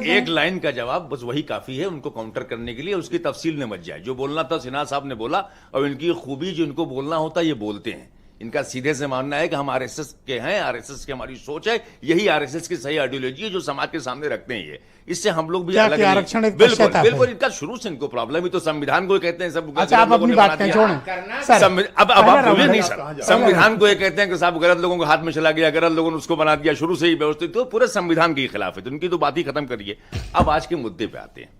एक लाइन का जवाब बस वही काफी है उनको काउंटर करने के लिए, उसकी तफसील में मत जाए। जो बोलना था सिन्हा साहब ने बोला, और इनकी खूबी जो इनको बोलना होता है ये बोलते हैं। इनका सीधे से मानना है कि हम आरएसएस के हैं, आरएसएस की हमारी सोच है, यही आरएसएस की सही आइडियोलॉजी है जो समाज के सामने रखते हैं। ये इससे हम लोग भी अलग आरक्षण एक बिल्कुल पश्चाताप है। बिल्कुल इनका शुरू से इनको प्रॉब्लम ही तो संविधान को कहते हैं सब। अच्छा, आप अपनी बात कहें, छोड़ें सर। अब आप बोलिए नहीं सर, संविधान को ये कहते हैं कि साहब गलत लोगों को हाथ में चला गया, गलत लोगों ने उसको बना दिया, शुरू से ही व्यवस्थित, तो पूरे संविधान के खिलाफ है। तो उनकी तो बात ही खत्म करिए। अब आज के मुद्दे पे आते हैं।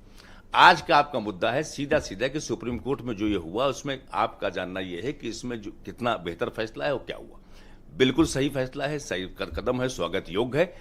आज का आपका मुद्दा है सीधा सीधा कि सुप्रीम कोर्ट में जो ये हुआ उसमें आपका जानना यह है कि इसमें जो कितना बेहतर फैसला है और क्या हुआ। बिल्कुल सही फैसला है, सही कदम है, स्वागत योग्य है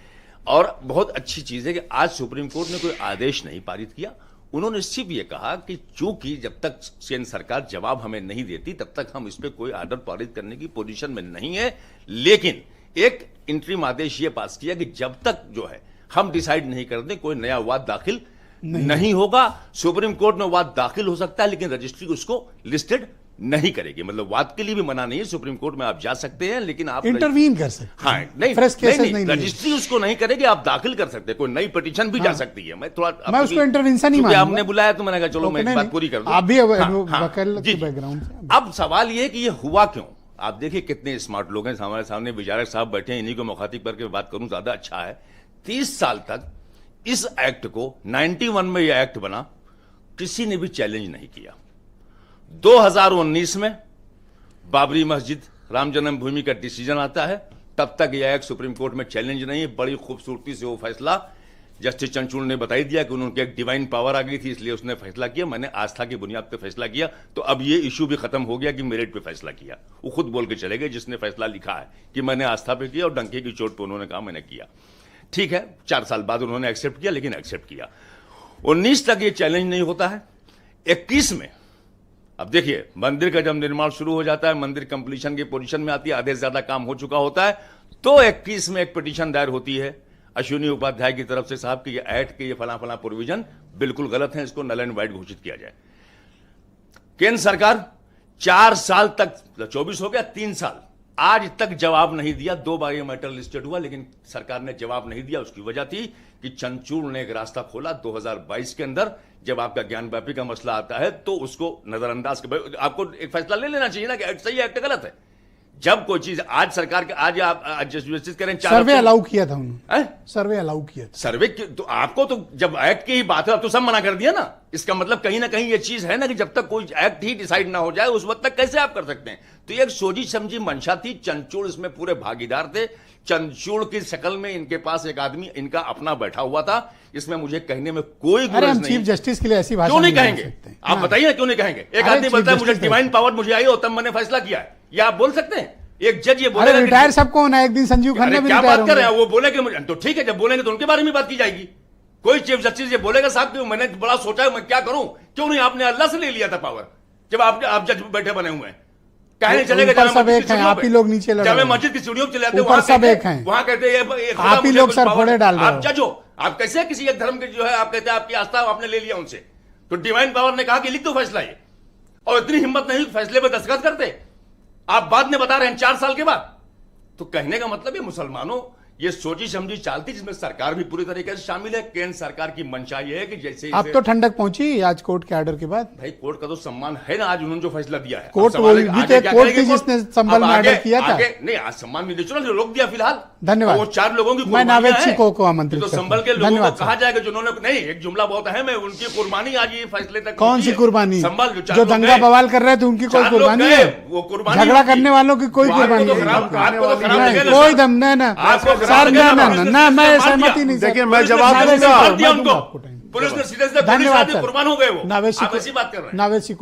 और बहुत अच्छी चीज है कि आज सुप्रीम कोर्ट ने कोई आदेश नहीं पारित किया। उन्होंने सिर्फ ये कहा कि चूंकि जब तक केंद्र सरकार जवाब हमें नहीं देती तब तक हम इस पर कोई आर्डर पारित करने की पोजीशन में नहीं है, लेकिन एक इंटरिम आदेश ये पास किया कि जब तक जो है हम डिसाइड नहीं कर दें कोई नया वाद दाखिल नहीं होगा। सुप्रीम कोर्ट में वाद दाखिल हो सकता है लेकिन रजिस्ट्री उसको लिस्टेड नहीं करेगी। मतलब वाद के लिए भी मना नहीं है, सुप्रीम कोर्ट में आप जा सकते हैं लेकिन आप इंटरवीन कर सकते हैं। हाँ, नहीं, फ्रेश केसेस नहीं, रजिस्ट्री उसको नहीं करेगी, आप दाखिल कर सकते हैं, कोई नई पिटीशन भी जा सकती है। मैं उसको इंटरवेंशन ही मानूंगा। आपने बुलाया तो मैंने कहा चलो मैं एक बात पूरी कर दूं। आप भी वकील के बैकग्राउंड से। अब सवाल ये कि ये हुआ क्यों। आप देखिए कितने स्मार्ट लोग हैं हमारे सामने, विचारक साहब बैठे हैं, इन्हीं को मुखातिब करके बात करूं ज्यादा अच्छा है। 30 साल तक इस एक्ट को 91 में यह एक्ट बना, किसी ने भी चैलेंज नहीं किया। 2019 में बाबरी मस्जिद राम जन्मभूमि का डिसीजन आता है, तब तक यह एक्ट सुप्रीम कोर्ट में चैलेंज नहीं है। बड़ी खूबसूरती से वो फैसला जस्टिस चंद्रचूड़ ने बताई दिया कि उनके एक डिवाइन पावर आ गई थी इसलिए उसने फैसला किया, मैंने आस्था की बुनियाद पर फैसला किया। तो अब ये इशू भी खत्म हो गया कि मेरिट पे फैसला किया। वो खुद बोल के चले गए जिसने फैसला लिखा है कि मैंने आस्था पे किया और डंके की चोट पे उन्होंने कहा मैंने किया। ठीक है, 4 साल बाद उन्होंने एक्सेप्ट किया, लेकिन एक्सेप्ट किया। 19 तक ये चैलेंज नहीं होता है। 21 में अब देखिए मंदिर का जब निर्माण शुरू हो जाता है, मंदिर कंप्लीशन की पोजीशन में आती है, आधे से ज्यादा काम हो चुका होता है, तो 21 में एक पिटीशन दायर होती है अश्विनी उपाध्याय की तरफ से साहब कि ये एक्ट के ये फला फला प्रोविजन बिल्कुल गलत है, इसको नल एंड वाइड घोषित किया जाए। केंद्र सरकार 4 साल तक, 24 हो गया, 3 साल आज तक जवाब नहीं दिया। 2 बार ये मैटर लिस्टेड हुआ लेकिन सरकार ने जवाब नहीं दिया। उसकी वजह थी कि चंद्रचूड़ ने एक रास्ता खोला 2022 के अंदर, जब आपका ज्ञानव्यापी का मसला आता है तो उसको नजरअंदाज कर, आपको एक फैसला ले लेना चाहिए ना कि एक्ट सही है एक्ट गलत है। जब कोई चीज आज सरकार के आज आप जस्टिस करें, सर्वे अलाउ किया था उन्होंने, सर्वे अलाउ किया था। सर्वे तो आपको तो जब एक्ट की ही बात है तो सब मना कर दिया ना। इसका मतलब कहीं ना कहीं ये चीज है ना कि जब तक कोई एक्ट ही डिसाइड ना हो जाए उस वक्त तक कैसे आप कर सकते हैं। तो एक सोची समझी मंशा थी, चंद्रचूड़ इसमें पूरे भागीदार थे। चंद्रचूड़ की शक्ल में इनके पास एक आदमी इनका अपना बैठा हुआ था, इसमें मुझे कहने में कोई गुरेज नहीं। चीफ जस्टिस के लिए ऐसी भाषा क्यों नहीं कहेंगे आप बताइए, क्यों नहीं कहेंगे। एक आदमी बोलता है मुझे डिवाइन पावर मुझे आई और तब मैंने फैसला किया है, या आप बोल सकते हैं। एक जज ये बोलेगा रिटायर सबको होना, एक दिन संजीव खन्ना भी क्या बात कर रहे हैं, वो बोले कि मुझे तो ठीक है, जब बोलेंगे तो उनके बारे में बात की जाएगी। कोई चीफ जस्टिस ये बोलेगा साहब कि मैंने बड़ा सोचा है मैं क्या करूं, क्यों नहीं आपने अल्लाह से ले लिया था पावर जब आप जज बैठे बने हुए हैं। कहने चलेगा आप ही लोग नीचे जब मस्जिद की सीढ़ियों पर चले जाते वहां कहते हैं आप ही लोग सर फोड़े डाल रहे हो। आप जज हो, आप कैसे किसी एक धर्म के जो है आप कहते हैं आपकी आस्था आपने ले लिया उनसे। तो डिवाइन पावर ने कहा कि लिख दो फैसला ये, और इतनी हिम्मत नहीं फैसले पर दस्तखत करते। आप बाद में बता रहे हैं 4 साल के बाद। तो कहने का मतलब है मुसलमानों ये सोची समझी चालती जिसमें सरकार भी पूरी तरीके से शामिल है। केंद्र सरकार की मंशा ये है कि जैसे अब तो ठंडक पहुंची आज कोर्ट के ऑर्डर के बाद। भाई कोर्ट का तो सम्मान है ना, आज उन्होंने जो फैसला दिया है। कोर्ट कोर्ट की जिसने संभल में ऑर्डर किया था। नहीं आज सम्मान नहीं दे, जो रोक दिया फिलहाल। धन्यवाद। वो 4 लोगों की मैं नावेद सिंह को आमंत्रित तो संभल के लोगों को कहा जाएगा जिन्होंने, नहीं एक जुमला बहुत अहम है, उनकी कुर्बानी आज ये फैसले तक। कौन सी कुर्बानी? संभल जो दंगा बवाल कर रहे थे उनकी कोई कुर्बानी है? वो कुर्बानी झगड़ा करने वालों की कोई कुर्बानी नहीं, कोई दम नहीं ना, मैं सहमति नहीं। देखिए मैं जवाब दूंगा। पुलिस ने सीधे कुर्बान हो गए वो। नावेद सिंह बात कर रहे हैं। नावेद सिंह